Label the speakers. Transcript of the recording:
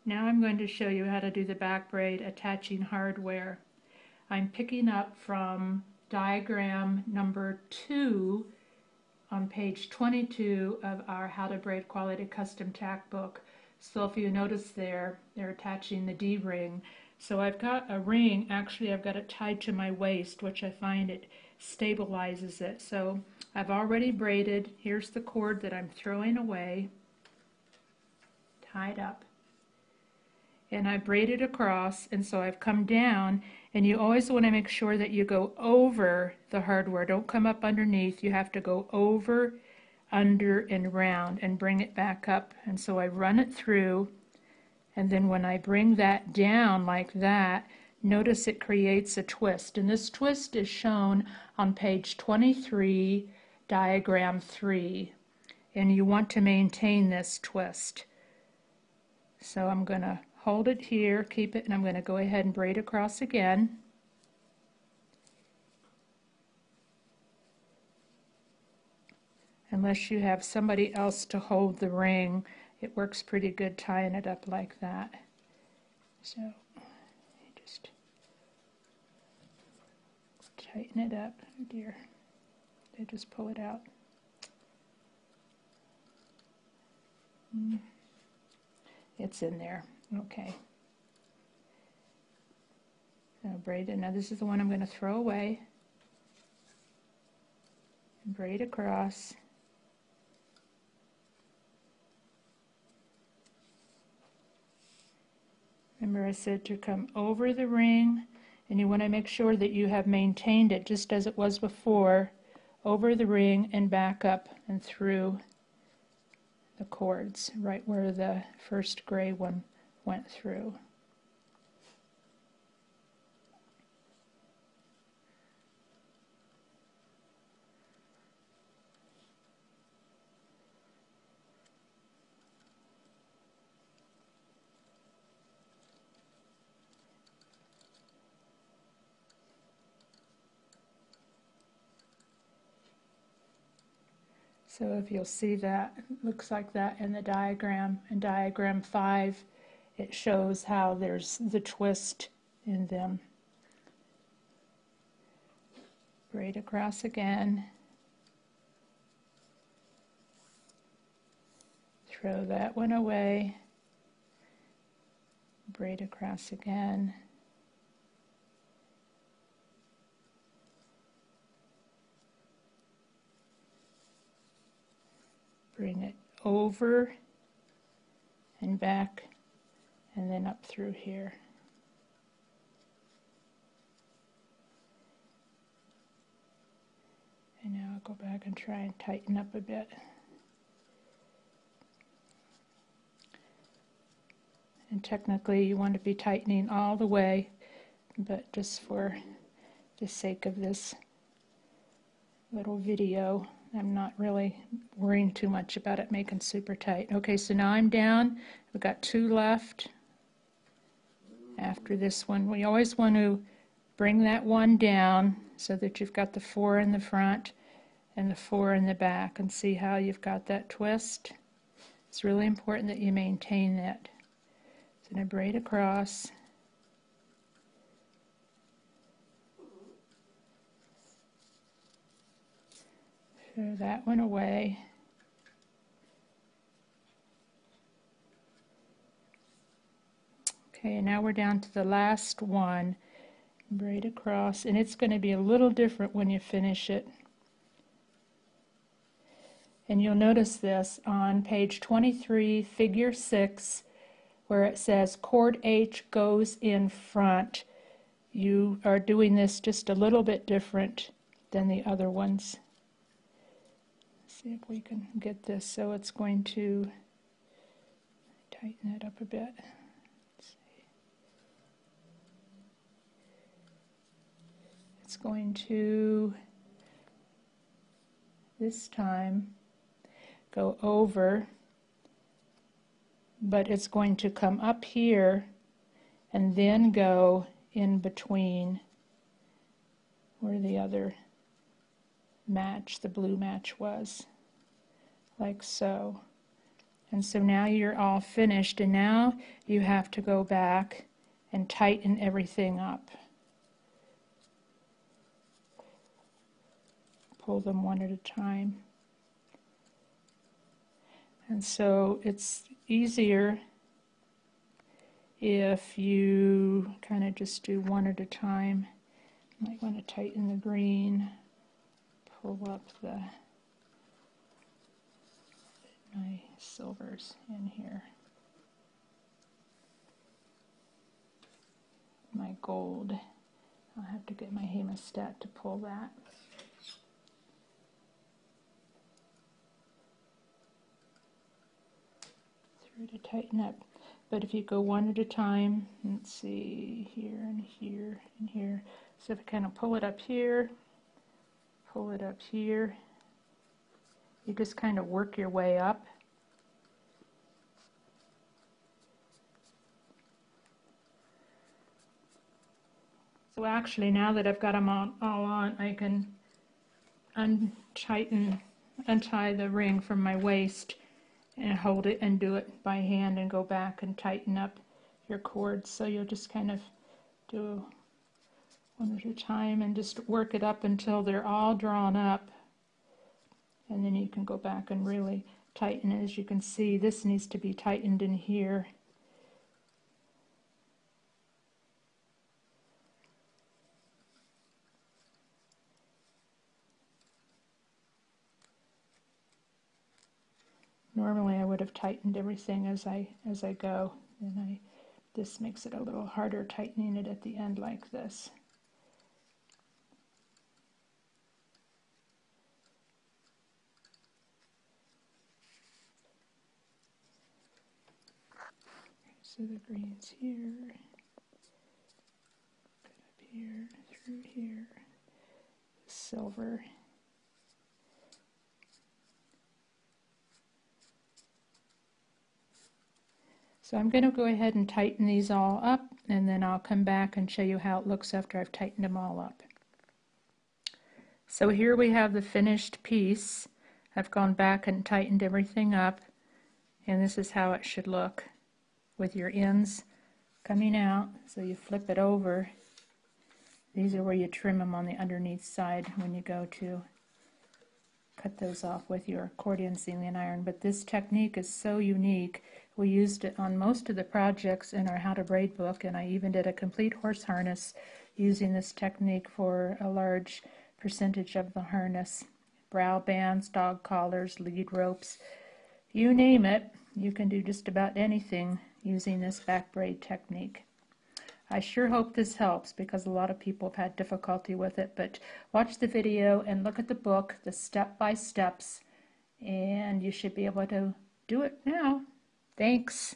Speaker 1: Now I'm going to show you how to do the back braid attaching hardware. I'm picking up from diagram number 2 on page 22 of our How to Braid Quality Custom Tack book. So if you notice there, they're attaching the D-ring. So I've got a ring, actually I've got it tied to my waist, which I find it stabilizes it. So I've already braided. Here's the cord that I'm throwing away, tied up. And I braided across, and so I've come down, and you always want to make sure that you go over the hardware. Don't come up underneath. You have to go over, under, and around and bring it back up. And so I run it through, and then when I bring that down like that, notice it creates a twist. And this twist is shown on page 23, diagram 3. And you want to maintain this twist. So I'm going to hold it here, keep it, and I'm going to go ahead and braid across again. Unless you have somebody else to hold the ring, it works pretty good tying it up like that. So just tighten it up. Oh dear, they just pull it out. It's in there. Okay. So braid it. Now this is the one I'm going to throw away. And braid across. Remember I said to come over the ring, and you want to make sure that you have maintained it just as it was before, over the ring and back up and through the cords, right where the first gray one went through. So if you'll see that, it looks like that in the diagram. In diagram 5, it shows how there's the twist in them. Braid across again. Throw that one away. Braid across again. Bring it over and back and then up through here. And now I'll go back and try and tighten up a bit. And technically you want to be tightening all the way, but just for the sake of this little video, I'm not really worrying too much about it making super tight. Okay, so now I'm down. We've got 2 left after this one. We always want to bring that one down so that you've got the 4 in the front and the 4 in the back, and see how you've got that twist. It's really important that you maintain that. So I'm going to braid across. Throw that one away. Okay, and now we're down to the last one. Braid across, and it's going to be a little different when you finish it. And you'll notice this on page 23, figure 6, where it says cord H goes in front. You are doing this just a little bit different than the other ones. See if we can get this so it's going to tighten it up a bit. Let's see. It's going to this time go over, but it's going to come up here and then go in between where the other match, the blue match, was, like so. And so now you're all finished, and now you have to go back and tighten everything up. Pull them one at a time. And so it's easier if you kind of just do one at a time. You might want to tighten the green, pull up my silvers in here. My gold. I'll have to get my hemostat to pull that. Through to tighten up. But if you go one at a time, let's see, here and here and here. So if you kind of pull it up here, pull it up here, you just kind of work your way up. So actually, now that I've got them all on, I can untie the ring from my waist and hold it and do it by hand and go back and tighten up your cords. So you'll just kind of do one at a time and just work it up until they're all drawn up. And then you can go back and really tighten it. As you can see, this needs to be tightened in here. Normally I would have tightened everything as I go, and this makes it a little harder tightening it at the end like this. So the green's here, up here, through here, silver. So I'm going to go ahead and tighten these all up, and then I'll come back and show you how it looks after I've tightened them all up. So here we have the finished piece. I've gone back and tightened everything up, and this is how it should look with your ends coming out. So you flip it over. These are where you trim them on the underneath side when you go to cut those off with your accordion sealing iron. But this technique is so unique. We used it on most of the projects in our How to Braid book, and I even did a complete horse harness using this technique for a large percentage of the harness. Brow bands, dog collars, lead ropes, you name it, you can do just about anything using this back braid technique. I sure hope this helps, because a lot of people have had difficulty with it, but watch the video and look at the book, the step-by-steps, and you should be able to do it now. Thanks.